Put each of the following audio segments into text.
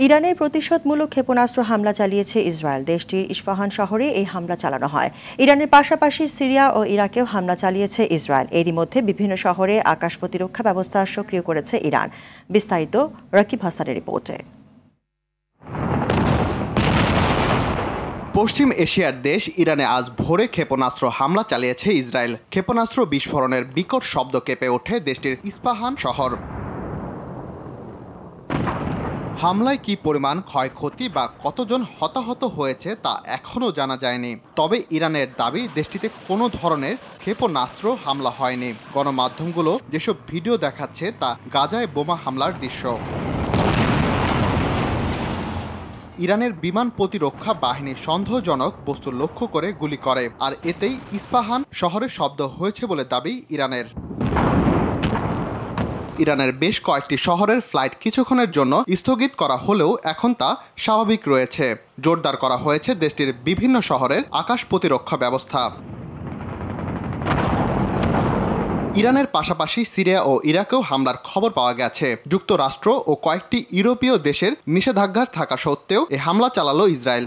ইরানে প্রতিশোধমূলক ক্ষেপণাস্ত্র হামলা চালিয়েছে ইসরায়েল। দেশটির ইস্পাহান শহরে এই হামলা চালানো হয়। ইরানের পাশাপাশি সিরিয়া ও ইরাকেও হামলা চালিয়েছে ইসরায়েল। এরই মধ্যে বিভিন্ন শহরে আকাশ প্রতিরক্ষা ব্যবস্থা সক্রিয় করেছে ইরান। বিস্তারিত রাকিব হাসানের রিপোর্টে। পশ্চিম এশিয়ার দেশ ইরানে আজ ভোরে ক্ষেপণাস্ত্র হামলা চালিয়েছে ইসরায়েল। ক্ষেপণাস্ত্র বিস্ফোরণের বিকট শব্দ কেঁপে ওঠে দেশটির ইস্পাহান শহর। হামলায় কি পরিমাণ ক্ষয়ক্ষতি বা কতজন হতাহত হয়েছে তা এখনও জানা যায়নি। তবে ইরানের দাবি দেশটিতে কোনো ধরনের ক্ষেপণাস্ত্র হামলা হয়নি। গণমাধ্যমগুলো যেসব ভিডিও দেখাচ্ছে তা গাজায় বোমা হামলার দৃশ্য। ইরানের বিমান প্রতিরক্ষা বাহিনী সন্দেহজনক বস্তু লক্ষ্য করে গুলি করে, আর এতেই ইস্পাহান শহরে শব্দ হয়েছে বলে দাবি ইরানের। ইরানের বেশ কয়েকটি শহরের ফ্লাইট কিছুক্ষণের জন্য স্থগিত করা হলেও এখন তা স্বাভাবিক রয়েছে। জোরদার করা হয়েছে দেশটির বিভিন্ন শহরের আকাশ প্রতিরক্ষা ব্যবস্থা। ইরানের পাশাপাশি সিরিয়া ও ইরাকেও হামলার খবর পাওয়া গেছে। যুক্তরাষ্ট্র ও কয়েকটি ইউরোপীয় দেশের নিষেধাজ্ঞা থাকা সত্ত্বেও এ হামলা চালালো ইসরায়েল।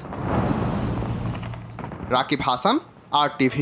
রাকিব হাসান, RTV।